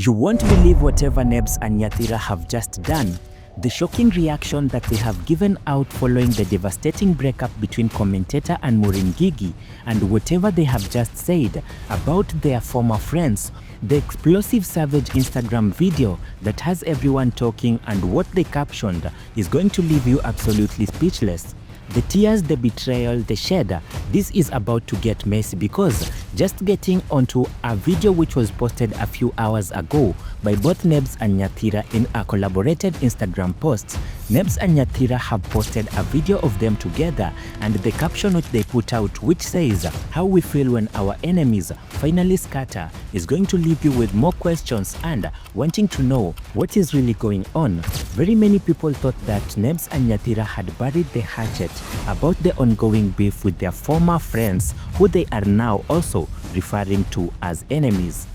You won't believe whatever Nebs and Nyathira have just done. The shocking reaction that they have given out following the devastating breakup between Commentator and Moureen Ngigi, and whatever they have just said about their former friends, the explosive savage Instagram video that has everyone talking, and what they captioned is going to leave you absolutely speechless. The tears, the betrayal, the shed, this is about to get messy, because just getting onto a video which was posted a few hours ago by both Nebs and Nyathira in a collaborated Instagram post, Nebs and Nyathira have posted a video of them together, and the caption which they put out, which says, "How we feel when our enemies finally scatter," is going to leave you with more questions and wanting to know what is really going on. Very many people thought that Nebs and Nyathira had buried the hatchet about the ongoing beef with their former friends, who they are now also referring to as enemies.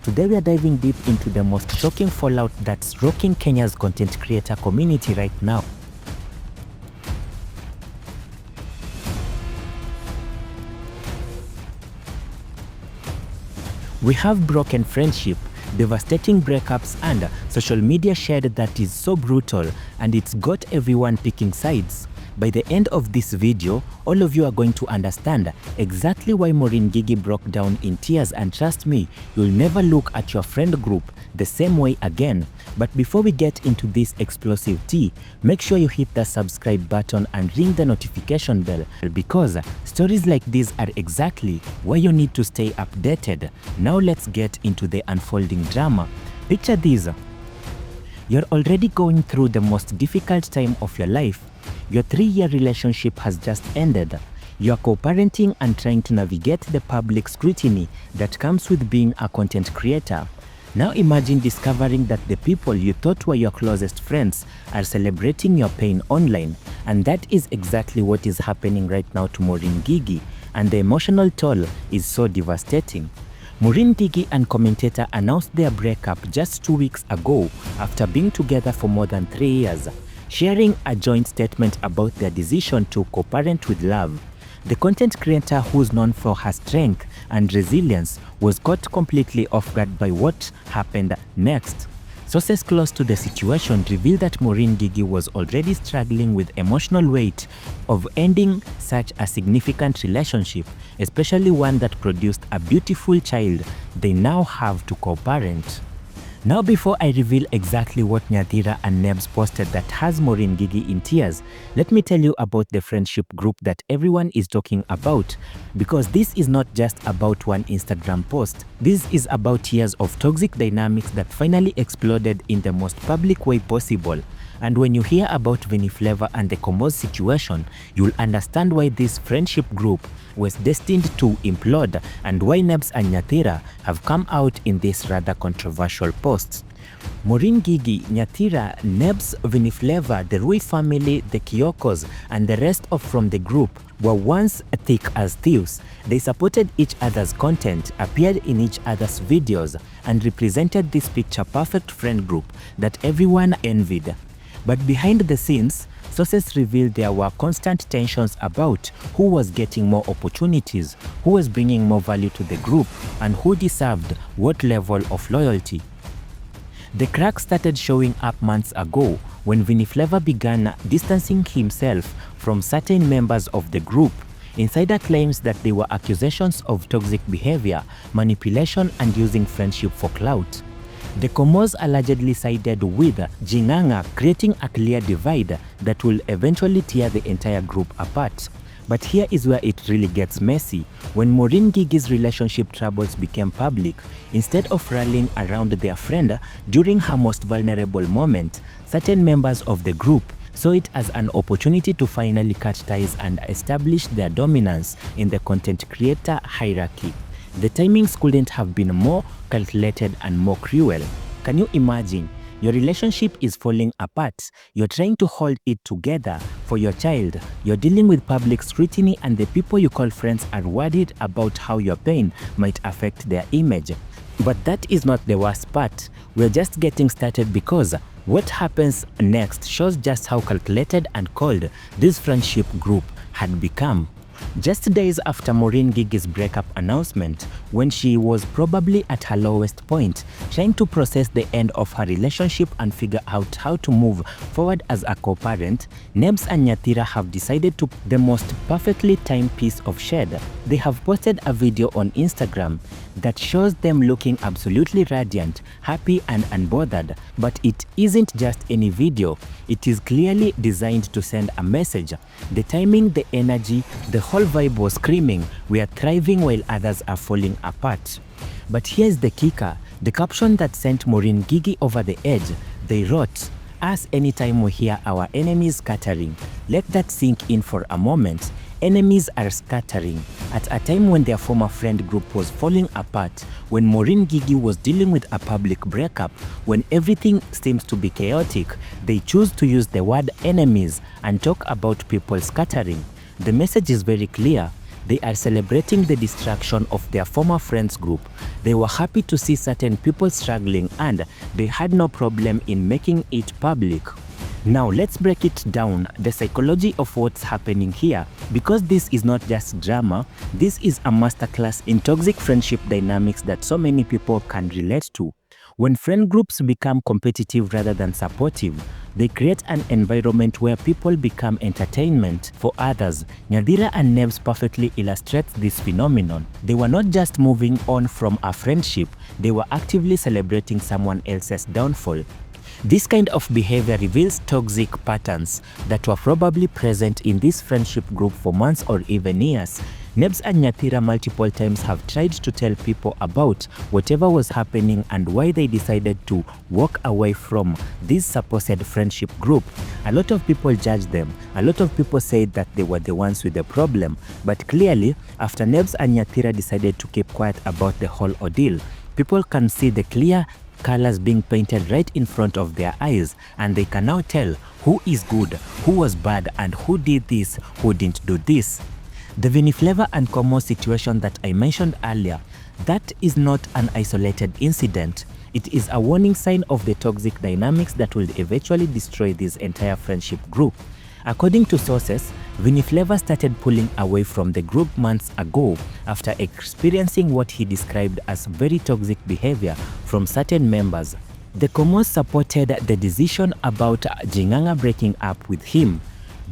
Today we are diving deep into the most shocking fallout that's rocking Kenya's content creator community right now. We have broken friendship, devastating breakups, and social media shed that is so brutal, and it's got everyone picking sides. By the end of this video, all of you are going to understand exactly why Moureen Ngigi broke down in tears, and trust me, you'll never look at your friend group the same way again. But before we get into this explosive tea, make sure you hit the subscribe button and ring the notification bell, because stories like these are exactly why you need to stay updated. Now let's get into the unfolding drama. Picture this. You're already going through the most difficult time of your life. Your 3-year relationship has just ended. You're co-parenting and trying to navigate the public scrutiny that comes with being a content creator. Now imagine discovering that the people you thought were your closest friends are celebrating your pain online. And that is exactly what is happening right now to Moureen Ngigi, and the emotional toll is so devastating. Moureen Ngigi and Commentator announced their breakup just 2 weeks ago after being together for more than 3 years, sharing a joint statement about their decision to co-parent with love. The content creator, who's known for her strength and resilience, was caught completely off guard by what happened next. Sources close to the situation reveal that Moureen Ngigi was already struggling with emotional weight of ending such a significant relationship, especially one that produced a beautiful child they now have to co-parent. Now, before I reveal exactly what Nyathira and Nebs posted that has Moureen Ngigi in tears, let me tell you about the friendship group that everyone is talking about, because this is not just about one Instagram post. This is about years of toxic dynamics that finally exploded in the most public way possible. And when you hear about Vinneflava and the Commos situation, you'll understand why this friendship group was destined to implode, and why Nebs and Nyathira have come out in these rather controversial posts. Moureen Ngigi, Nyathira, Nebs, Vinneflava, the Rui family, the Kikyokos, and the rest of from the group were once thick as thieves. They supported each other's content, appeared in each other's videos, and represented this picture-perfect friend group that everyone envied. But behind the scenes, sources revealed there were constant tensions about who was getting more opportunities, who was bringing more value to the group, and who deserved what level of loyalty. The cracks started showing up months ago when Vinneflava began distancing himself from certain members of the group. Insider claims that they were accusations of toxic behavior, manipulation, and using friendship for clout. The Commos allegedly sided with Jinganga, creating a clear divide that will eventually tear the entire group apart. But here is where it really gets messy. When Moureen Ngigi's relationship troubles became public, instead of rallying around their friend during her most vulnerable moment, certain members of the group saw it as an opportunity to finally cut ties and establish their dominance in the content creator hierarchy. The timings couldn't have been more calculated and more cruel. Can you imagine? Your relationship is falling apart. You're trying to hold it together for your child. You're dealing with public scrutiny, and the people you call friends are worried about how your pain might affect their image. But that is not the worst part. We're just getting started, because what happens next shows just how calculated and cold this friendship group had become. Just days after Moureen Ngigi's breakup announcement, when she was probably at her lowest point, trying to process the end of her relationship and figure out how to move forward as a co-parent, Nebs and Nyathira have decided to the most perfectly timed piece of shade. They have posted a video on Instagram that shows them looking absolutely radiant, happy and unbothered. But it isn't just any video. It is clearly designed to send a message. The timing, the energy, the whole vibe was screaming, "We are thriving while others are falling apart." But here's the kicker. The caption that sent Moureen Ngigi over the edge, they wrote, "Us anytime we hear our enemies scattering." Let that sink in for a moment. Enemies are scattering. At a time when their former friend group was falling apart, when Moureen Ngigi was dealing with a public breakup, when everything seems to be chaotic, they choose to use the word enemies and talk about people scattering. The message is very clear. They are celebrating the destruction of their former friends group. They were happy to see certain people struggling and they had no problem in making it public. Now let's break it down, the psychology of what's happening here, because this is not just drama, this is a masterclass in toxic friendship dynamics that so many people can relate to. When friend groups become competitive rather than supportive, they create an environment where people become entertainment for others. Nyathira and Nebs perfectly illustrate this phenomenon. They were not just moving on from a friendship, they were actively celebrating someone else's downfall. This kind of behavior reveals toxic patterns that were probably present in this friendship group for months or even years. Nebs and Nyathira multiple times have tried to tell people about whatever was happening and why they decided to walk away from this supposed friendship group. A lot of people judged them. A lot of people said that they were the ones with the problem. But clearly, after Nebs and Nyathira decided to keep quiet about the whole ordeal, people can see the clear colors being painted right in front of their eyes, and they can now tell who is good, who was bad, and who did this, who didn't do this. The Vinneflava and Kikyokos situation that I mentioned earlier, that is not an isolated incident. It is a warning sign of the toxic dynamics that will eventually destroy this entire friendship group. According to sources, Vinneflava started pulling away from the group months ago after experiencing what he described as very toxic behavior from certain members. The Kikyokos supported the decision about Jinganga breaking up with him,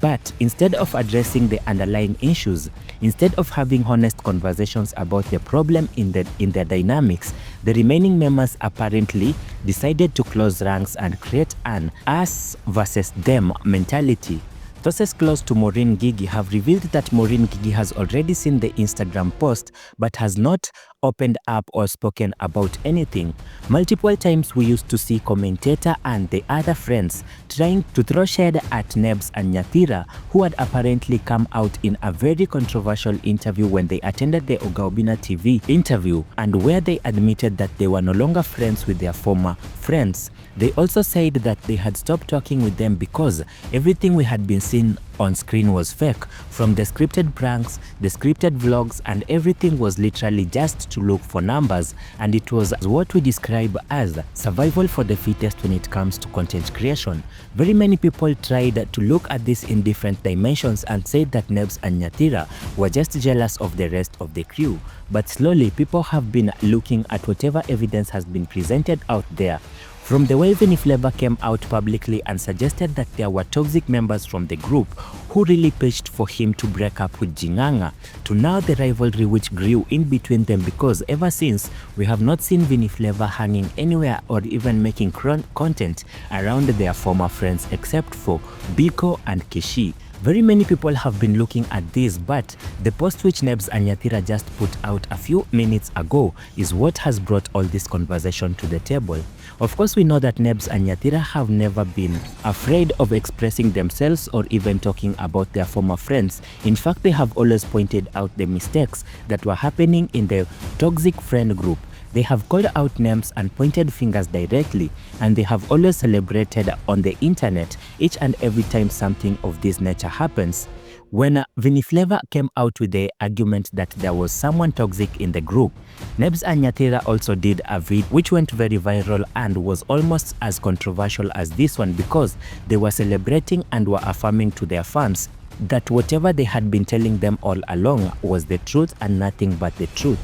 but instead of addressing the underlying issues, instead of having honest conversations about the problem in their dynamics, the remaining members apparently decided to close ranks and create an us versus them mentality. Sources close to Moureen Ngigi have revealed that Moureen Ngigi has already seen the Instagram post but has not opened up or spoken about anything. Multiple times we used to see Commentator and the other friends trying to throw shade at Nebs and Nyathira, who had apparently come out in a very controversial interview when they attended the Ogaobina TV interview, and where they admitted that they were no longer friends with their former friends. They also said that they had stopped talking with them because everything we had been seeing on screen was fake, from the scripted pranks, the scripted vlogs, and everything was literally just to look for numbers, and it was what we describe as survival for the fittest when it comes to content creation. Very many people tried to look at this in different dimensions and said that Nebs and Nyathira were just jealous of the rest of the crew, but slowly people have been looking at whatever evidence has been presented out there. From the way Vinneflava came out publicly and suggested that there were toxic members from the group who really pitched for him to break up with Jinganga, to now the rivalry which grew in between them, because ever since we have not seen Vinneflava hanging anywhere or even making content around their former friends except for Biko and Kishi. Very many people have been looking at this, but the post which Nebs and Nyathira just put out a few minutes ago is what has brought all this conversation to the table. Of course, we know that Nebs and Nyathira have never been afraid of expressing themselves or even talking about their former friends. In fact, they have always pointed out the mistakes that were happening in the toxic friend group. They have called out names and pointed fingers directly, and they have always celebrated on the internet each and every time something of this nature happens. When Vinneflava came out with the argument that there was someone toxic in the group, Nebs and Nyathira also did a video which went very viral and was almost as controversial as this one, because they were celebrating and were affirming to their fans that whatever they had been telling them all along was the truth and nothing but the truth.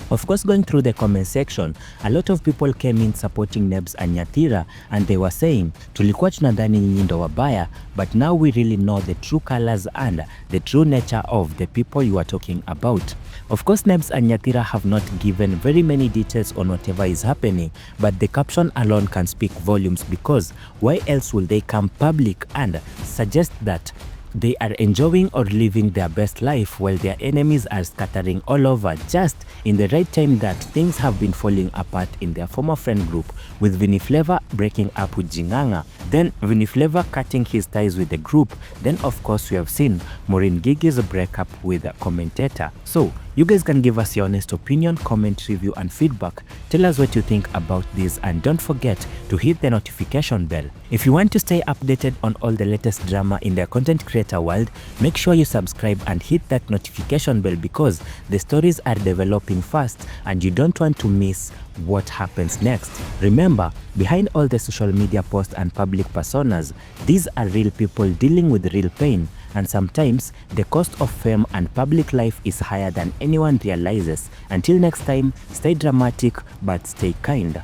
Of course, going through the comment section, a lot of people came in supporting Nebs and Nyathira, and they were saying, tulikuwa tunadhani nyinyi ndo wabaya, but now we really know the true colors and the true nature of the people you are talking about. Of course, Nebs and Nyathira have not given very many details on whatever is happening, but the caption alone can speak volumes, because why else will they come public and suggest that they are enjoying or living their best life while their enemies are scattering all over, just in the right time that things have been falling apart in their former friend group, with Vinneflava breaking up with Jinganga, then Vinneflava cutting his ties with the group, then of course we have seen Moureen Ngigi's breakup with a Commentator. So you guys can give us your honest opinion, comment, review and feedback. Tell us what you think about this, and don't forget to hit the notification bell. If you want to stay updated on all the latest drama in the content creator world, make sure you subscribe and hit that notification bell, because the stories are developing fast and you don't want to miss what happens next. Remember, behind all the social media posts and public personas, these are real people dealing with real pain, and sometimes the cost of fame and public life is higher than anyone realizes. Until next time, stay dramatic but stay kind.